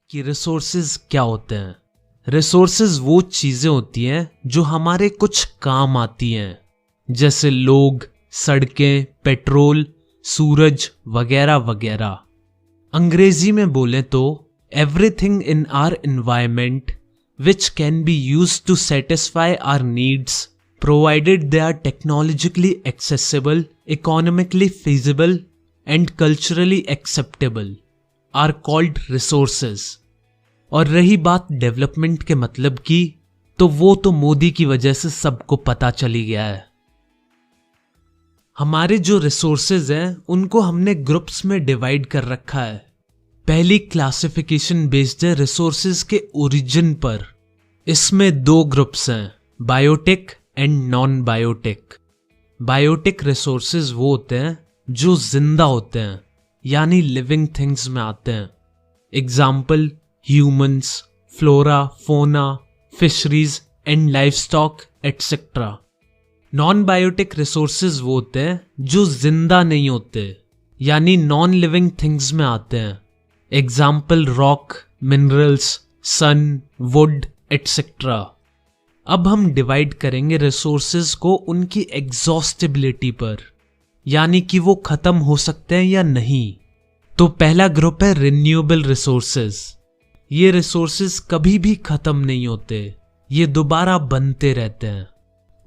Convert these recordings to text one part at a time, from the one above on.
कि रिसोर्सेज क्या होते हैं। रिसोर्सेज वो चीजें होती हैं जो हमारे कुछ काम आती हैं, जैसे लोग, सड़कें, पेट्रोल, सूरज वगैरह वगैरह। अंग्रेजी में बोले तो everything in our environment which can be used to satisfy our needs provided they are technologically accessible, economically feasible and culturally acceptable are called resources. और रही बात डेवलपमेंट के मतलब की, तो वो तो मोदी की वजह से सबको पता चली गया है। हमारे जो रिसोर्सेज हैं उनको हमने ग्रुप्स में डिवाइड कर रखा है। पहली क्लासिफिकेशन बेस्ड है रिसोर्सेज के ओरिजिन पर। इसमें दो ग्रुप्स हैं, biotic and non biotic. Biotic resources वो होते हैं जो जिंदा होते हैं, यानी लिविंग थिंग्स में आते हैं। Example humans, flora, fauna, fisheries and livestock etcetera. Non biotic resources वो होते हैं जो जिंदा नहीं होते, यानी नॉन लिविंग थिंग्स में आते हैं। Example rock, minerals, sun, wood etcetera. अब हम डिवाइड करेंगे रिसोर्सेज को उनकी एग्जॉस्टिबिलिटी पर, यानी कि वो खत्म हो सकते हैं या नहीं। तो पहला ग्रुप है रिन्यूएबल रिसोर्सेज। ये रिसोर्सेज कभी भी खत्म नहीं होते, ये दोबारा बनते रहते हैं।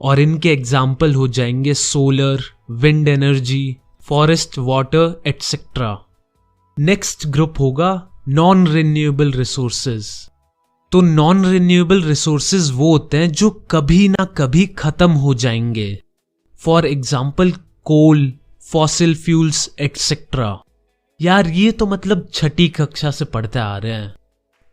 और इनके एग्जाम्पल हो जाएंगे solar, wind energy, forest water etcetera. Next group होगा नॉन रिन्यूएबल रिसोर्सेज। तो नॉन रिन्यूएबल रिसोर्सेज वो होते हैं जो कभी ना कभी खत्म हो जाएंगे। For example coal, fossil fuels etcetera. यार ये तो मतलब छठी कक्षा से पढ़ते आ रहे हैं,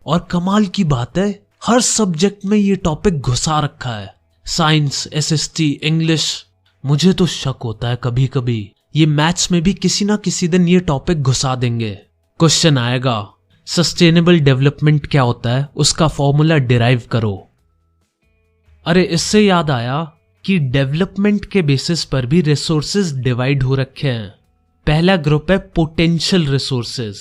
और कमाल की बात है हर सब्जेक्ट में ये टॉपिक घुसा रखा है। Science, SST, English. मुझे तो शक होता है कभी कभी ये मैथ्स में भी किसी ना किसी दिन ये टॉपिक घुसा देंगे। क्वेश्चन आएगा सस्टेनेबल डेवलपमेंट क्या होता है, उसका फॉर्मूला डिराइव करो। अरे इससे याद आया कि डेवलपमेंट के बेसिस पर भी रिसोर्सेज डिवाइड हो रखे हैं। पहला ग्रुप है पोटेंशियल रिसोर्सेज।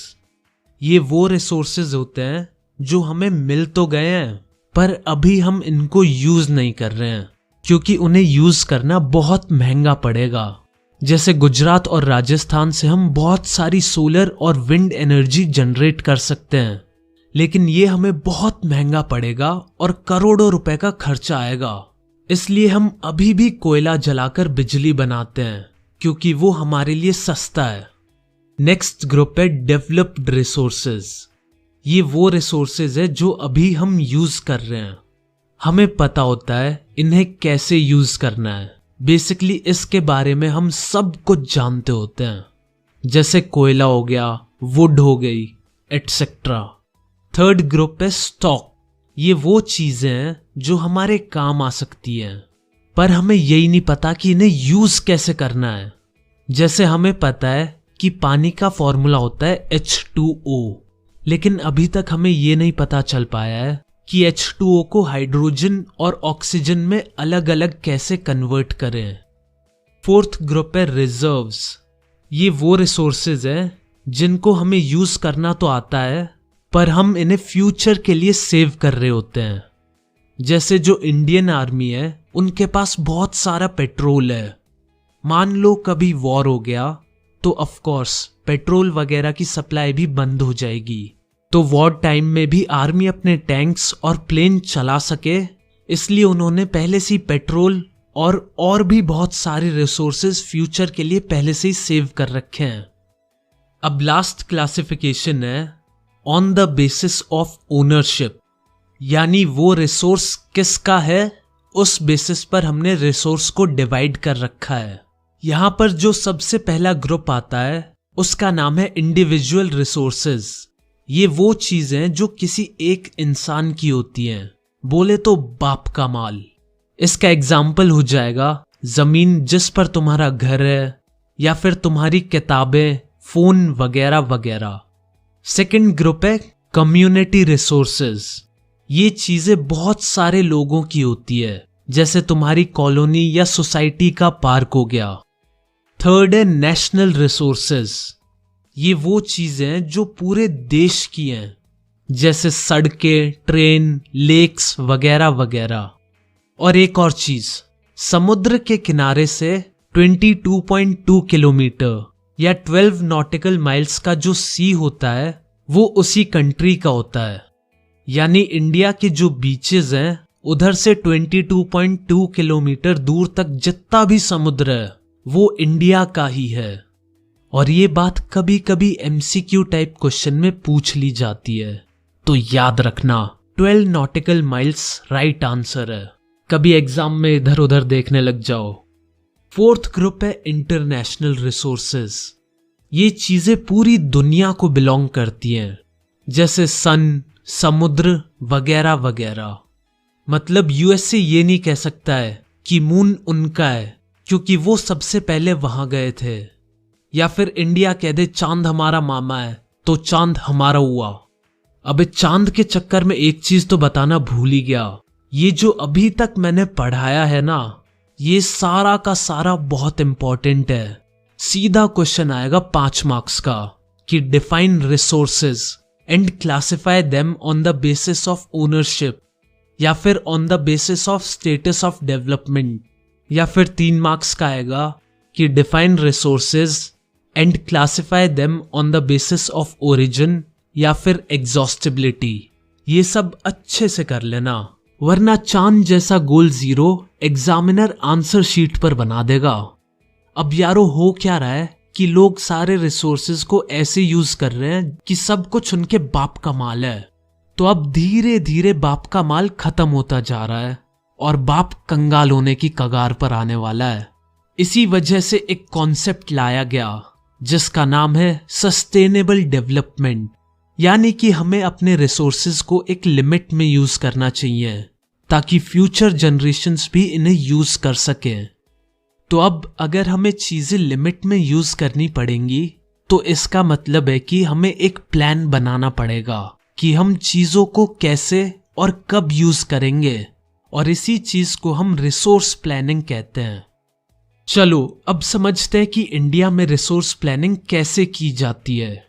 ये वो रिसोर्सेज होते हैं जो हमें मिल तो गए हैं, पर अभी हम इनको यूज नहीं कर रहे हैं, क्योंकि उन्हें यूज करना बहुत महंगा पड़ेगा। जैसे गुजरात और राजस्थान से हम बहुत सारी सोलर और विंड एनर्जी जनरेट कर सकते हैं, लेकिन ये हमें बहुत महंगा पड़ेगा और करोड़ों रुपए का खर्चा आएगा। इसलिए हम अभी भी कोयला जलाकर बिजली बनाते हैं, क्योंकि वो हमारे लिए सस्ता है। नेक्स्ट ग्रुप है डेवलप्ड रिसोर्सेज। ये वो रिसोर्सेज है जो अभी हम यूज कर रहे हैं, हमें पता होता है इन्हें कैसे यूज करना है। बेसिकली इसके बारे में हम सब कुछ जानते होते हैं, जैसे कोयला हो गया, वुड हो गई एटसेट्रा। थर्ड ग्रुप है स्टॉक। ये वो चीजें हैं जो हमारे काम आ सकती हैं, पर हमें यही नहीं पता कि इन्हें यूज कैसे करना है। जैसे हमें पता है कि पानी का फॉर्मूला होता है H2O, लेकिन अभी तक हमें ये नहीं पता चल पाया है कि H2O को हाइड्रोजन और ऑक्सीजन में अलग अलग कैसे कन्वर्ट करें। फोर्थ ग्रुप है रिजर्व्स। ये वो रिसोर्सेज हैं जिनको हमें यूज करना तो आता है, पर हम इन्हें फ्यूचर के लिए सेव कर रहे होते हैं। जैसे जो इंडियन आर्मी है उनके पास बहुत सारा पेट्रोल है। मान लो कभी वॉर हो गया तो ऑफ कोर्स पेट्रोल वगैरह की सप्लाई भी बंद हो जाएगी। तो वॉर टाइम में भी आर्मी अपने टैंक्स और प्लेन चला सके, इसलिए उन्होंने पहले से ही पेट्रोल और भी बहुत सारे रिसोर्सेज फ्यूचर के लिए पहले से ही सेव कर रखे हैं। अब लास्ट क्लासिफिकेशन है on the basis of ownership, यानी वो रिसोर्स किसका है उस बेसिस पर हमने रिसोर्स को डिवाइड कर रखा है। यहां पर जो सबसे पहला ग्रुप आता है उसका नाम है इंडिविजुअल रिसोर्सेज। ये वो चीजें जो किसी एक इंसान की होती हैं, बोले तो बाप का माल। इसका एग्जाम्पल हो जाएगा जमीन जिस पर तुम्हारा घर है, या फिर तुम्हारी किताबें, फोन वगैरह वगैरह। सेकंड ग्रुप है कम्युनिटी रिसोर्सेज। ये चीजें बहुत सारे लोगों की होती है, जैसे तुम्हारी कॉलोनी या सोसाइटी का पार्क हो गया। थर्ड है नेशनल रिसोर्सेज। ये वो चीजें जो पूरे देश की हैं, जैसे सड़कें, ट्रेन, लेक्स वगैरह वगैरह। और एक और चीज, समुद्र के किनारे से 22.2 किलोमीटर या 12 नॉटिकल माइल्स का जो सी होता है वो उसी कंट्री का होता है। यानी इंडिया के जो बीचेस हैं उधर से 22.2 किलोमीटर दूर तक जितना भी समुद्र है वो इंडिया का ही है। और ये बात कभी कभी एमसीक्यू टाइप क्वेश्चन में पूछ ली जाती है, तो याद रखना 12 नॉटिकल माइल्स राइट आंसर है। कभी एग्जाम में इधर उधर देखने लग जाओ। फोर्थ ग्रुप है इंटरनेशनल रिसोर्सेज। ये चीजें पूरी दुनिया को बिलोंग करती हैं, जैसे सन, समुद्र वगैरह वगैरह। मतलब यूएसए ये नहीं कह सकता है कि मून उनका है क्योंकि वो सबसे पहले वहां गए थे, या फिर इंडिया कह दे चांद हमारा मामा है तो चांद हमारा हुआ। अबे चांद के चक्कर में एक चीज तो बताना भूल ही गया, ये जो अभी तक मैंने पढ़ाया है ना, ये सारा का सारा बहुत इंपॉर्टेंट है। सीधा क्वेश्चन आएगा 5 मार्क्स का कि define resources and classify them on the basis of ownership, या फिर on the basis of status of development, या फिर 3 मार्क्स का आएगा कि define resources and classify them on the basis of origin या फिर एग्जॉस्टिबिलिटी। ये सब अच्छे से कर लेना, वरना चांद जैसा गोल जीरो एग्जामिनर आंसर शीट पर बना देगा। अब यारो हो क्या रहा है कि लोग सारे रिसोर्सेज को ऐसे यूज कर रहे हैं कि सब कुछ उनके बाप का माल है। तो अब धीरे धीरे बाप का माल खत्म होता जा रहा है और बाप कंगाल होने की कगार पर आने वाला है। इसी वजह से एक कॉन्सेप्ट लाया गया जिसका नाम है सस्टेनेबल डेवलपमेंट, यानी कि हमें अपने रिसोर्सेज को एक लिमिट में यूज करना चाहिए ताकि फ्यूचर जनरेशन्स भी इन्हें यूज कर सकें। तो अब अगर हमें चीजें लिमिट में यूज करनी पड़ेंगी तो इसका मतलब है कि हमें एक प्लान बनाना पड़ेगा कि हम चीजों को कैसे और कब यूज करेंगे, और इसी चीज को हम रिसोर्स प्लानिंग कहते हैं। चलो अब समझते हैं कि इंडिया में रिसोर्स प्लानिंग कैसे की जाती है।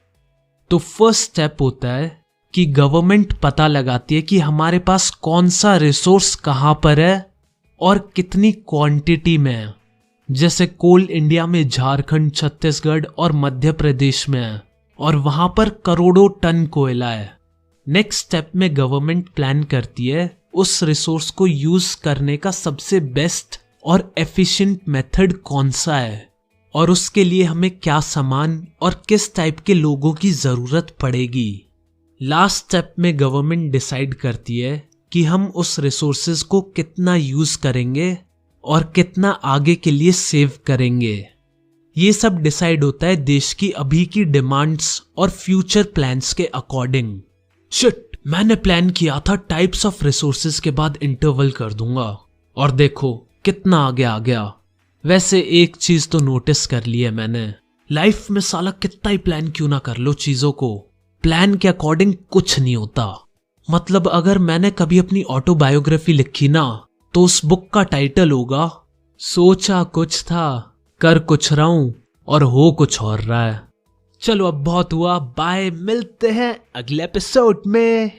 तो फर्स्ट स्टेप होता है कि गवर्नमेंट पता लगाती है कि हमारे पास कौन सा रिसोर्स कहां पर है और कितनी क्वांटिटी में है। जैसे कोल इंडिया में झारखंड, छत्तीसगढ़ और मध्य प्रदेश में है और वहां पर करोड़ों टन कोयला है। नेक्स्ट स्टेप में गवर्नमेंट प्लान करती है उस रिसोर्स को यूज करने का सबसे बेस्ट और एफिशिएंट मेथड कौन सा है और उसके लिए हमें क्या सामान और किस टाइप के लोगों की जरूरत पड़ेगी। लास्ट स्टेप में गवर्नमेंट डिसाइड करती है कि हम उस रिसोर्सेज को कितना यूज करेंगे और कितना आगे के लिए सेव करेंगे। ये सब डिसाइड होता है देश की अभी की डिमांड्स और फ्यूचर प्लान्स के अकॉर्डिंग। शिट, मैंने प्लान किया था टाइप्स ऑफ रिसोर्सेज के बाद इंटरवल कर दूंगा और देखो कितना आगे आ गया। वैसे एक चीज तो नोटिस कर ली है मैंने, लाइफ में साला कितना ही प्लान क्यों ना कर लो चीजों को, प्लान के अकॉर्डिंग कुछ नहीं होता। मतलब अगर मैंने कभी अपनी ऑटोबायोग्राफी लिखी ना तो उस बुक का टाइटल होगा सोचा कुछ था, कर कुछ रहा हूं और हो कुछ और रहा है। चलो अब बहुत हुआ, बाय, मिलते हैं अगले एपिसोड में।